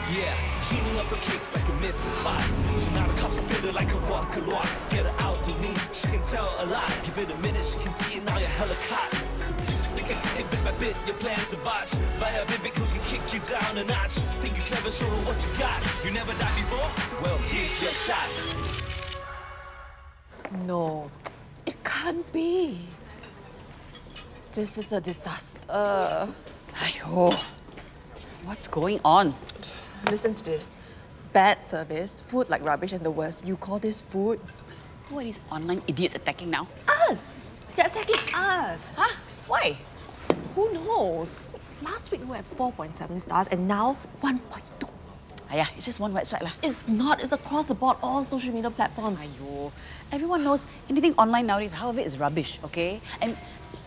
Yeah, cleaning up a case like a missed spot. So now the cops are bitter like a walk. Get her out to me, she can tell a lot. Give it a minute, she can see it now, you're hella caught. Sick and bit by bit, your plans are botched. By a vivid who can kick you down a notch. Think you're clever, show her what you got. You never died before? Well, here's your shot. No, it can't be. This is a disaster. Ayo, what's going on? Listen to this. Bad service, food like rubbish and the worst. You call this food? Who are these online idiots attacking now? Us! They're attacking us! Huh? Why? Who knows? Last week we had 4.7 stars and now 1.2. Aya, it's just one website lah. It's not, it's across the board, all social media platforms. Ayo, everyone knows anything online nowadays, half of it is rubbish, okay? And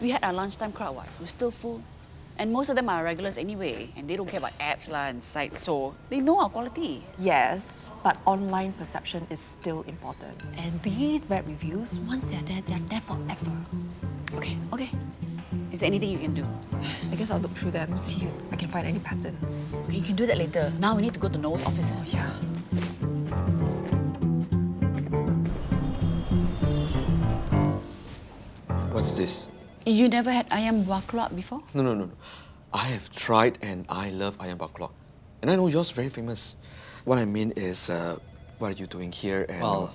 we had our lunchtime crowd, what? We're still full. And most of them are regulars anyway, and they don't care about apps lah and sites, so they know our quality. Yes, but online perception is still important. And these bad reviews, once they're there forever. Okay. Is there anything you can do? I guess I'll look through them, see if I can find any patterns. Okay, you can do that later. Now we need to go to Noel's office. Oh, yeah. What's this? You never had ayam baklak before? No. I have tried and I love ayam baklak. And I know yours very famous. What I mean is, what are you doing here? And Well,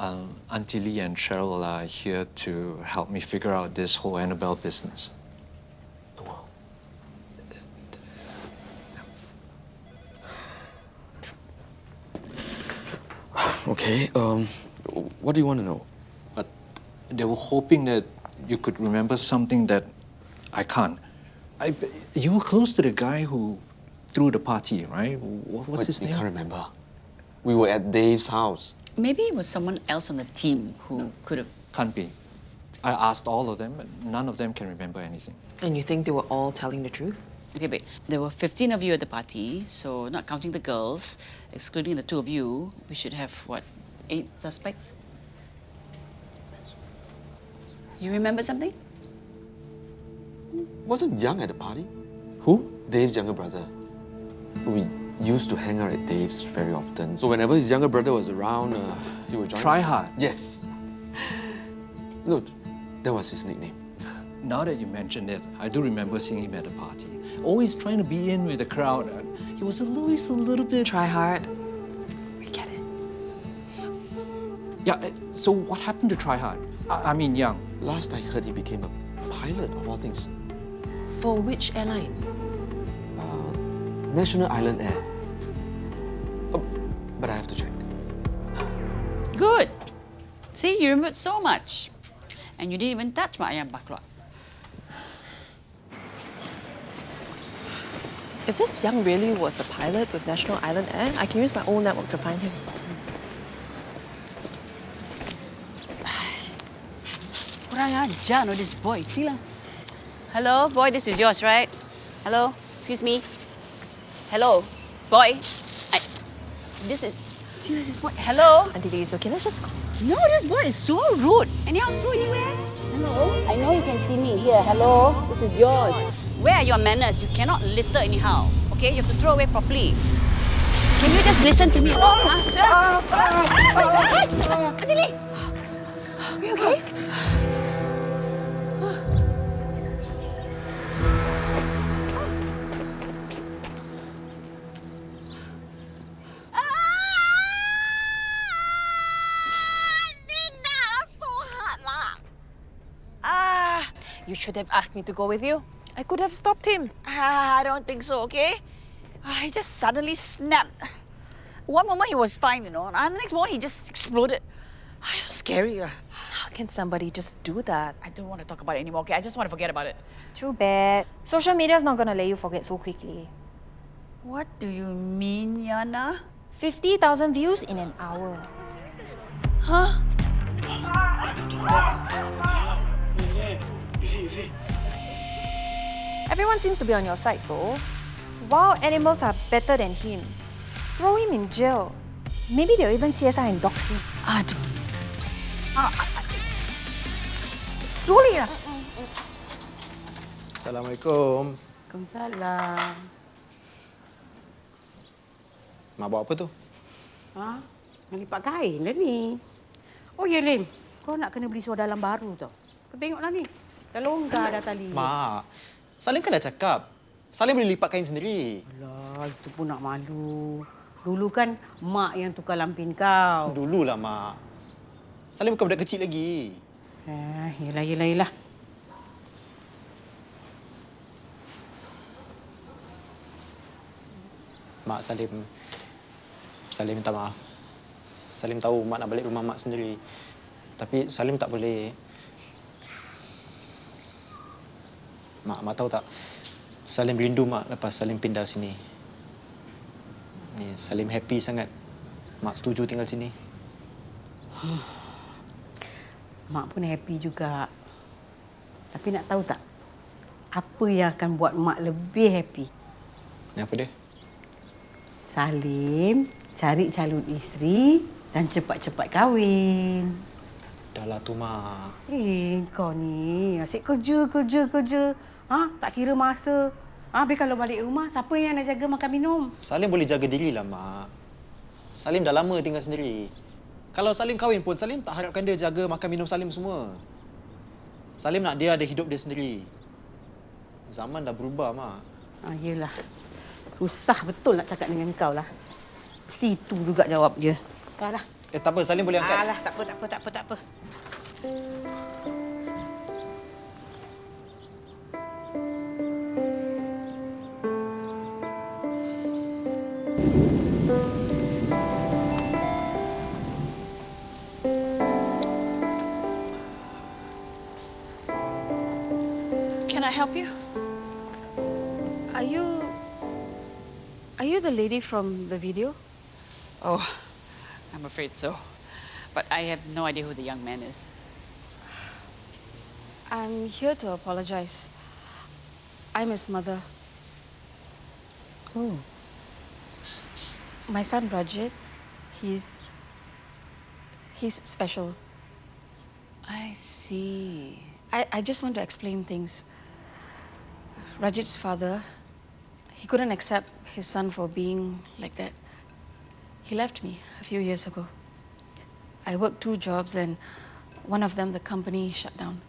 Aunty Lee and Cheryl are here to help me figure out this whole Annabelle business. Okay, what do you want to know? But they were hoping that you could remember something that I can't. You were close to the guy who threw the party, right? What's his You name? can't remember. We were at Dave's house. Maybe it was someone else on the team who could have... Can't be. I asked all of them, but none of them can remember anything. And you think they were all telling the truth? Okay, wait. There were 15 of you at the party, so not counting the girls, excluding the two of you, we should have, what, 8 suspects? You remember something? Wasn't Young at the party? Who? Dave's younger brother. We used to hang out at Dave's very often. So whenever his younger brother was around, he would join Try us. Hard. Yes. No, that was his nickname. Now that you mention it, I do remember seeing him at the party. Always trying to be in with the crowd. He was always a little bit... Try hard. We get it. Yeah, so what happened to Try Hard? I mean, Young. Last I heard, he became a pilot of all things. For which airline? National Island Air. Oh, but I have to check. Good. See, you remembered so much. And you didn't even touch my ayam baklak. If this Young really was a pilot with National Island Air, I can use my own network to find him. Kurang ajar, no, this boy. See lah. Hello, boy, this is yours, right? Hello? Excuse me? Hello? Boy? This is... See this boy? Hello? Aunty Lee, it's okay, let's just go. No, this boy is so rude. Anyhow, throw anywhere. Hello? I know you can see me. Here, hello? This is yours. Where are your manners? You cannot litter anyhow. Okay? You have to throw away properly. Can you just listen to me? Aunty Lee! Are you okay? You should have asked me to go with you. I could have stopped him. I don't think so, okay? He just suddenly snapped. One moment he was fine, you know, and the next moment he just exploded. It's so scary. How can somebody just do that? I don't want to talk about it anymore, okay? I just want to forget about it. Too bad. Social media's not gonna let you forget so quickly. What do you mean, Yana? 50,000 views in an hour. Huh? Everyone seems to be on your side though. Wild animals are better than him. Throw him in jail. Maybe they'll even CSI and dox him. Slowly lah. Assalamualaikum. Waalaikumsalam. Mak buat apa tu? Ha? Nak lipat kain dah ni. Oh, ya, Lim. Kau nak kena beli seluar dalam baru tau. Kau tengoklah ni. Dah longgar dah tali. Mak, Salim kan dah cakap. Salim boleh lipat kain sendiri. Alah, itu pun nak malu. Dulu kan mak yang tukar lampin kau. Dululah, Mak. Salim bukan budak kecil lagi. Yelah. Mak, Salim minta maaf. Salim tahu Mak nak balik rumah Mak sendiri. Tapi Salim tak boleh. Mak tahu tak? Salim rindu Mak lepas Salim pindah sini. Ni, Salim happy sangat. Mak setuju tinggal sini. Mak pun happy juga. Tapi nak tahu tak? Apa yang akan buat Mak lebih happy? Apa dia? Salim cari calon isteri dan cepat-cepat kahwin. Dah lah tu, Mak. Kau ni asyik kerja. Tak kira masa. Habis kalau balik rumah, siapa yang nak jaga makan minum? Salim boleh jaga dirilah, Mak. Salim dah lama tinggal sendiri. Kalau Salim kahwin pun, Salim tak harapkan dia jaga makan minum Salim semua. Salim nak dia ada hidup dia sendiri. Zaman dah berubah, Mak. Yelah. Susah betul nak cakap dengan kau lah. Situ juga jawab dia. Dah lah. Tak apa, Salim boleh angkat. Alah, tak apa. Can I help you? Are you the lady from the video? Oh, I'm afraid so. But I have no idea who the young man is. I'm here to apologize. I'm his mother. Oh. My son Rajid, he's special. I see. I just want to explain things. Rajit's father, he couldn't accept his son for being like that. He left me a few years ago. I worked 2 jobs and one of them, the company shut down.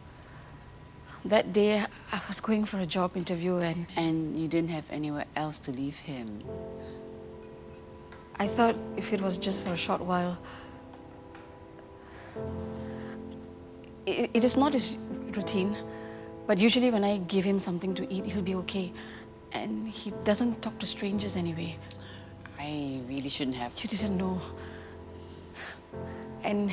That day, I was going for a job interview and And you didn't have anywhere else to leave him. I thought if it was just for a short while. It is not his routine, but usually when I give him something to eat, he'll be okay. And he doesn't talk to strangers anyway. I really shouldn't have. You didn't know. And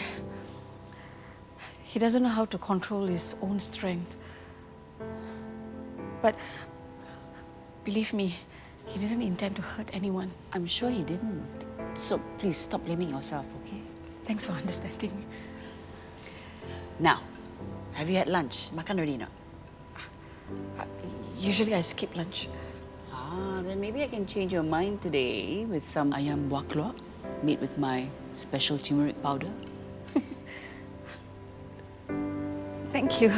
he doesn't know how to control his own strength. But believe me, he didn't intend to hurt anyone. I'm sure he didn't. So please stop blaming yourself, okay? Thanks for understanding. Now, have you had lunch? Makan already not? Usually I skip lunch. Then maybe I can change your mind today with some ayam buah keluak made with my special turmeric powder. Thank you.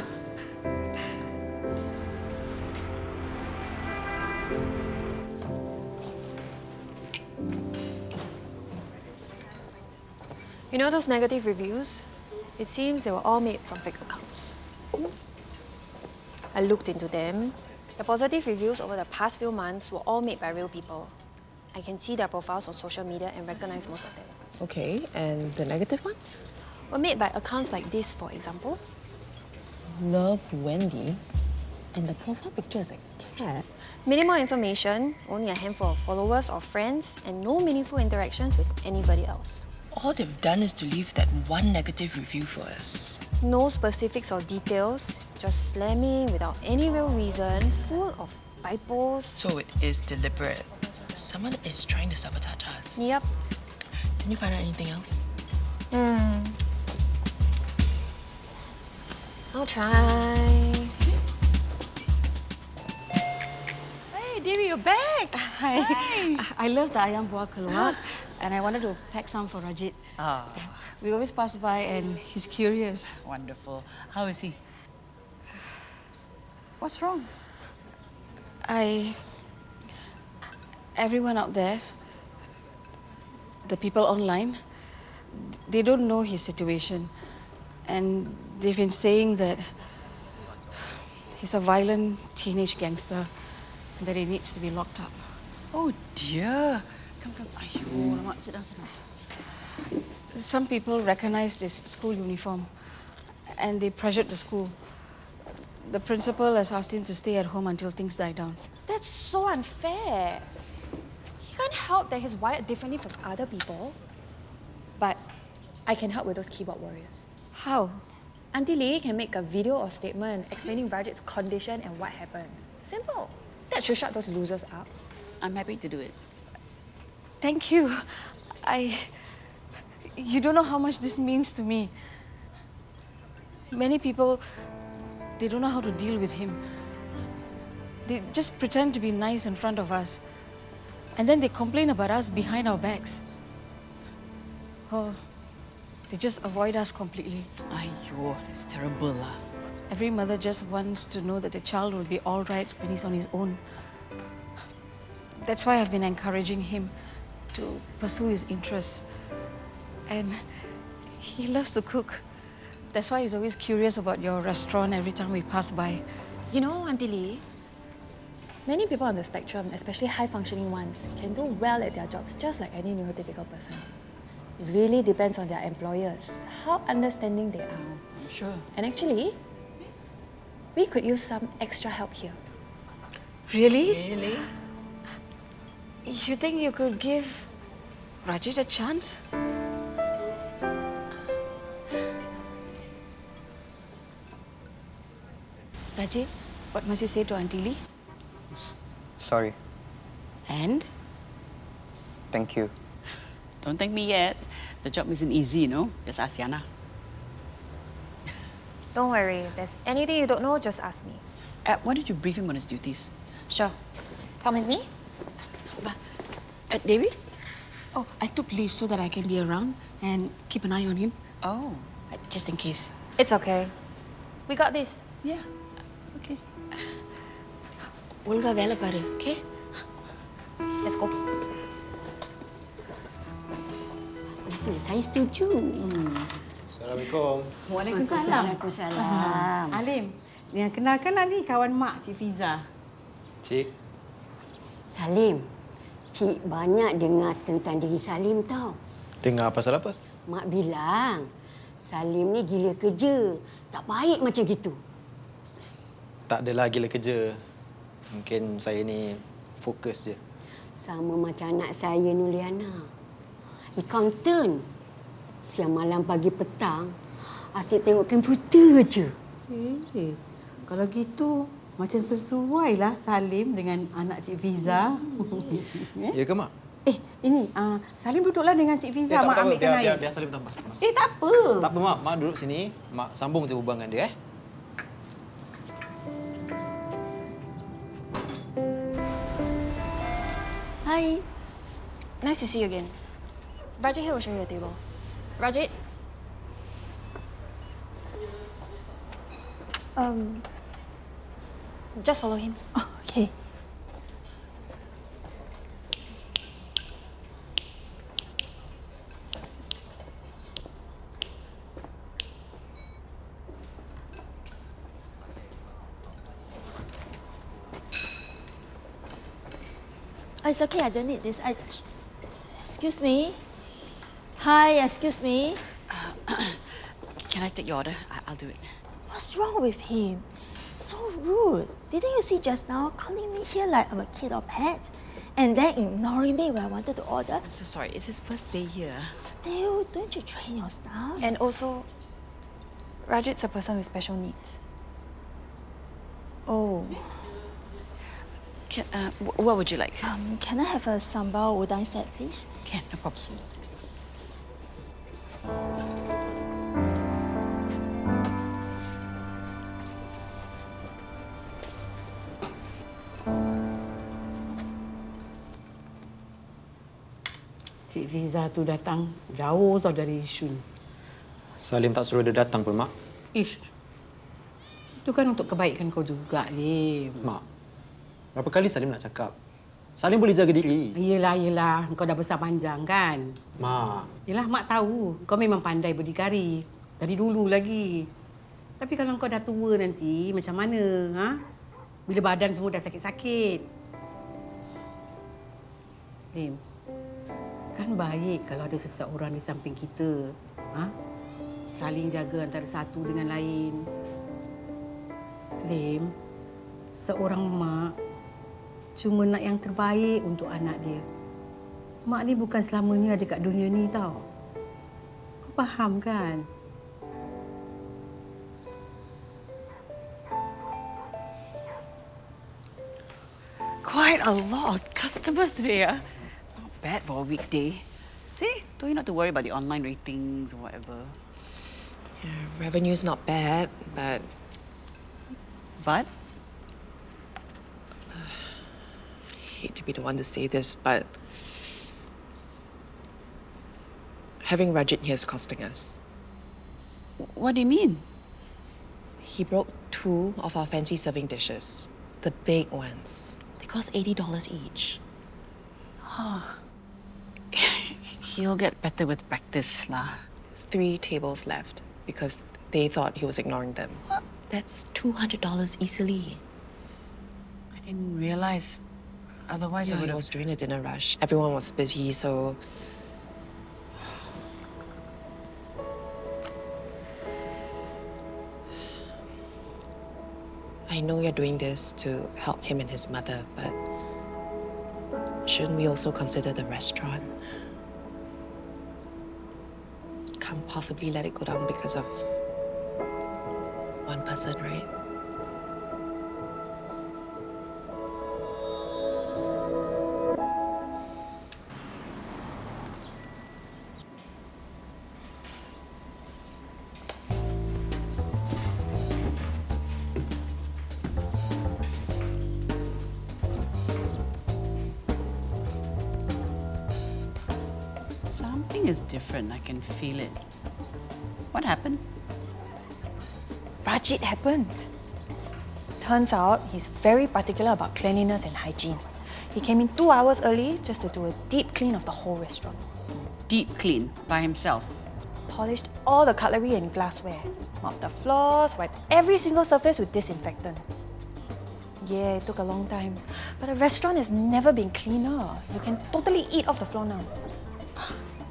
You know those negative reviews? It seems they were all made from fake accounts. I looked into them. The positive reviews over the past few months were all made by real people. I can see their profiles on social media and recognize most of them. Okay, and the negative ones? Were made by accounts like this, for example. Love Wendy. And the profile picture is a cat. Minimal information, only a handful of followers or friends, and no meaningful interactions with anybody else. All they've done is to leave that one negative review for us. No specifics or details, just slamming without any real reason, full of typos. So it is deliberate. Someone is trying to sabotage us. Yep. Can you find out anything else? I'll try. Hey, Devi, you're back. Hi. I love the ayam buah keluak, and I wanted to pack some for Rajit. We always pass by, and he's curious. Wonderful. How is he? What's wrong? Everyone out there, the people online, they don't know his situation. And they've been saying that he's a violent teenage gangster and that he needs to be locked up. Oh dear. Come. Ayo, Mak, sit down. Some people recognized his school uniform and they pressured the school. The principal has asked him to stay at home until things die down. That's so unfair. He can't help that he's wired differently from other people. But I can help with those keyboard warriors. How? Aunty Lee can make a video or statement explaining Rajit's condition and what happened. Simple. That should shut those losers up. I'm happy to do it. Thank you. You don't know how much this means to me. Many people, they don't know how to deal with him. They just pretend to be nice in front of us. And then they complain about us behind our backs. Or they just avoid us completely. Ayo, that's terrible lah. Every mother just wants to know that the child will be all right when he's on his own. That's why I've been encouraging him to pursue his interests. And he loves to cook. That's why he's always curious about your restaurant every time we pass by. You know, Aunty Lee, many people on the spectrum, especially high-functioning ones, can do well at their jobs just like any neurotypical person. It really depends on their employers, how understanding they are. I'm sure. And actually, we could use some extra help here. Really? Really? You think you could give Rajit a chance? Rajit, what must you say to Aunty Lee? Sorry. And? Thank you. Don't thank me yet. The job isn't easy, you know. Just ask Yana. Don't worry, if there's anything you don't know, just ask me. Why don't you brief him on his duties? Sure. Come with me. David? Oh, I took leave so that I can be around and keep an eye on him. Oh, Just in case. It's okay. We got this. yeah. It's okay. Olga வேலை பாரு, okay? Let's go. Saya setuju. Assalamualaikum. Waalaikumsalam. Alim, yang kenalkan ni kawan Mak, Cik Fiza. Cik, Salim, Cik banyak dengar tentang diri Salim tau. dengar pasal apa? Mak bilang, Salim ni gila kerja. Tak baik macam gitu. Tak adalah gila kerja. Mungkin saya ni fokus je. Sama macam anak saya Nuliana. Accountant. Siang malam pagi petang, asyik tengok komputer je. Kalau gitu, macam sesuai lah Salim dengan anak Cik Fiza. Ya ke, Mak? Ini, Salim duduklah dengan Cik Fiza. tak Mak apa, ambilkan air. biar Salim tambah. Tak apa. Tak apa, Mak. Mak duduk sini. Mak sambung je hubungan dia, Hi. Nice to see you again. Rajit here will show you a table. Rajit? Just follow him. Oh, okay. Oh, it's okay, I don't need this. Excuse me. Hi, excuse me. Can I take your order? I'll do it. What's wrong with him? So rude. Didn't you see just now calling me here like I'm a kid or pet? And then ignoring me when I wanted to order? I'm so sorry. It's his first day here. Still, don't you train your staff? And also, Rajit's a person with special needs. Oh, What would you like? can I have a sambal udang set, please? Can, no problem. Cik Fiza tu datang jauh tau dari Yishun. Salim tak suruh dia datang pun, Mak. Ish, itu kan untuk kebaikan kau juga, Lim. Mak, berapa kali Salim nak cakap? Salim boleh jaga diri. Yelah. Kau dah besar panjang kan? Mak. Yelah, Mak tahu. Kau memang pandai berdikari. Dari dulu lagi. Tapi kalau kau dah tua nanti, macam mana? Ha? Bila badan semua dah sakit-sakit. Lim, kan baik kalau ada seseorang di samping kita. Ha? Saling jaga antara satu dengan lain. Lim, seorang mak cuma nak yang terbaik untuk anak dia. Mak ni bukan selamanya ada kat dunia ni tau. Kau faham kan? Quite a lot of customers today, ah. Not bad for a weekday. See, told you not to worry about the online ratings or whatever. Yeah, revenue's not bad, but But? I hate to be the one to say this, but having Rajit here is costing us. What do you mean? He broke 2 of our fancy serving dishes, the big ones. They cost $80 each. He'll get better with practice, lah. 3 tables left because they thought he was ignoring them. That's $200 easily. I didn't realize. Otherwise, I Yeah, would it have. was during the dinner rush. Everyone was busy, so I know you're doing this to help him and his mother, but shouldn't we also consider the restaurant? Can't possibly let it go down because of one person, right? Something is different. I can feel it. What happened? Rajit happened. Turns out he's very particular about cleanliness and hygiene. He came in 2 hours early just to do a deep clean of the whole restaurant. Deep clean by himself. Polished all the cutlery and glassware. Mopped the floors, wiped every single surface with disinfectant. Yeah, it took a long time. But the restaurant has never been cleaner. You can totally eat off the floor now.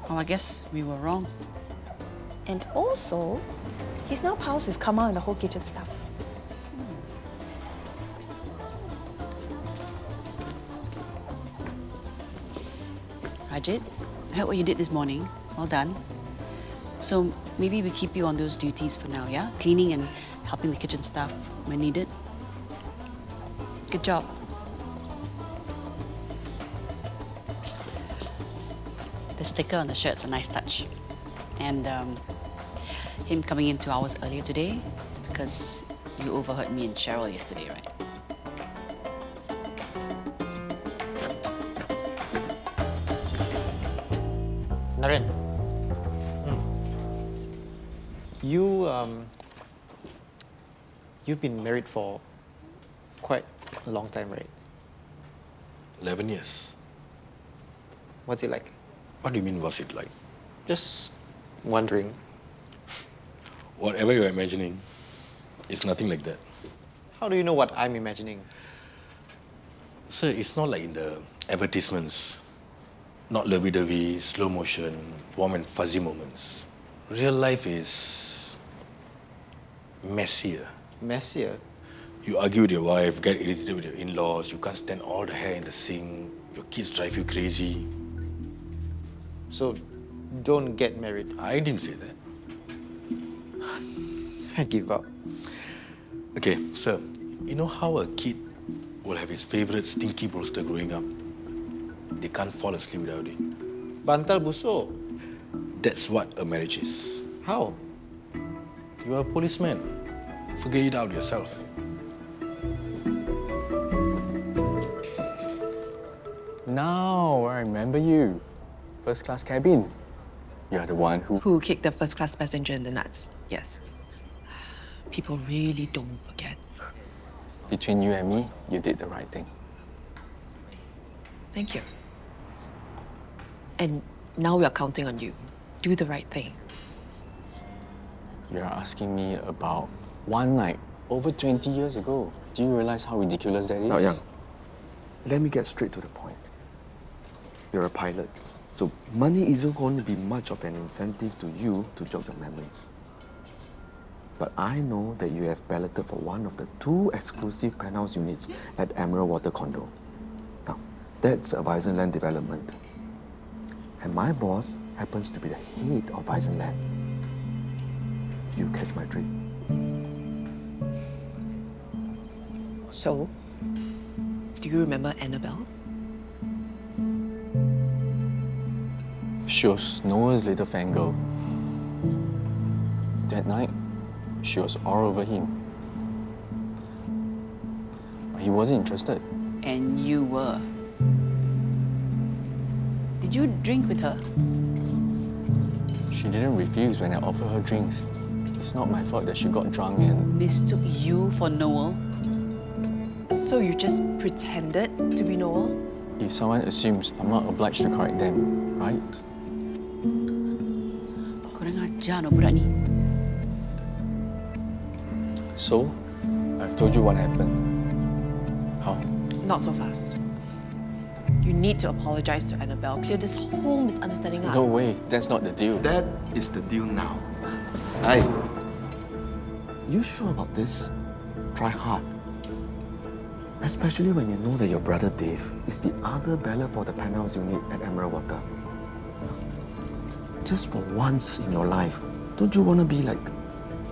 Well, I guess we were wrong. And also, he's now pals with Kamal and the whole kitchen staff. Rajit, I heard what you did this morning. Well done. So maybe we keep you on those duties for now, yeah? Cleaning and helping the kitchen staff when needed. Good job. The sticker on the shirt's a nice touch. And him coming in 2 hours earlier today is because you overheard me and Cheryl yesterday, right? Naren. You've been married for quite a long time, right? 11 years. What's it like? What do you mean, what's it like? Just wondering. Whatever you're imagining, it's nothing like that. How do you know what I'm imagining? Sir, it's not like in the advertisements. Not lovey-dovey, slow motion, warm and fuzzy moments. Real life is messier. Messier? You argue with your wife, get irritated with your in-laws, you can't stand all the hair in the sink, your kids drive you crazy. So, don't get married. I didn't say that. I give up. Okay, sir, you know how a kid will have his favorite stinky broster growing up? They can't fall asleep without it. Bantal busuk. That's what a marriage is. How? You're a policeman. Figure it out yourself. Now I remember you. First class cabin. You're the one Who kicked the first class passenger in the nuts? Yes. People really don't forget. Between you and me, you did the right thing. Thank you. And now we are counting on you. Do the right thing. You're asking me about one night over 20 years ago. Do you realize how ridiculous that is? Now, Yang, let me get straight to the point. You're a pilot, so money isn't going to be much of an incentive to you to jog your memory. But I know that you have balloted for one of the 2 exclusive penthouse units at Emerald Water Condo. Now, that's a Bison Land development. And my boss happens to be the head of Bison Land. You catch my drift. So, do you remember Annabelle? She was Noah's little fangirl. That night, she was all over him. But he wasn't interested. And you were. Did you drink with her? She didn't refuse when I offered her drinks. It's not my fault that she got drunk and... Mistook you for Noel? So you just pretended to be Noel? If someone assumes, I'm not obliged to correct them, right? Kurang ajar no budak ni. So, I've told you what happened. How? Not so fast. You need to apologize to Annabelle. Clear this whole misunderstanding up. No way, that's not the deal. That is the deal now. Hey, you sure about this? Try hard. Especially when you know that your brother Dave is the other ballot for the penthouse unit at Emerald Water. Just for once in your life, don't you want to be like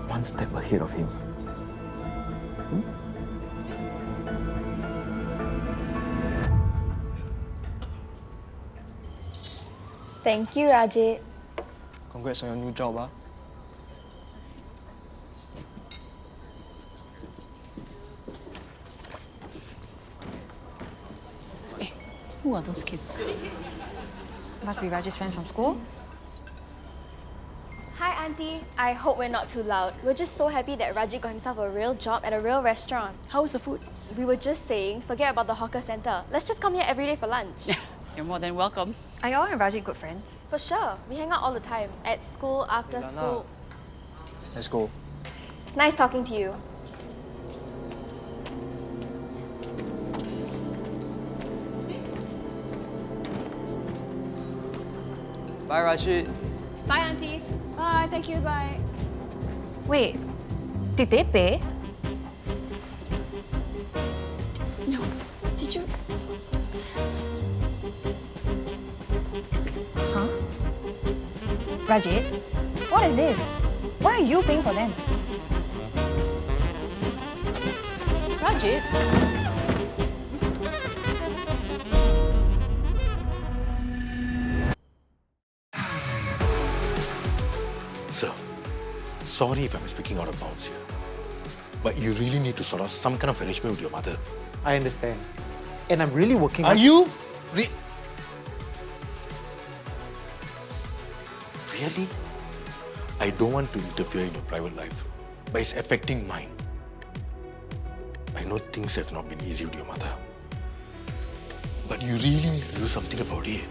one step ahead of him? Thank you, Rajit. Congrats on your new job, ah. Who are those kids? Must be Rajit's friends from school. Hi, Auntie. I hope we're not too loud. We're just so happy that Rajit got himself a real job at a real restaurant. How's the food? We were just saying, forget about the hawker centre. Let's just come here every day for lunch. You're more than welcome. Are y'all and Rajit good friends? For sure. We hang out all the time. At school, after school. Let's go. Nice talking to you. Bye, Rajid. Bye, Auntie. Bye, thank you, bye. Wait, did they pay? No, did you? Huh? Rajit, what is this? Why are you paying for them? Rajit? Sir, sorry if I'm speaking out of bounds here, but you really need to sort out some kind of arrangement with your mother. I understand. And I'm really working Are on... you? Really? I don't want to interfere in your private life, but it's affecting mine. I know things have not been easy with your mother, but you really need to do something about it.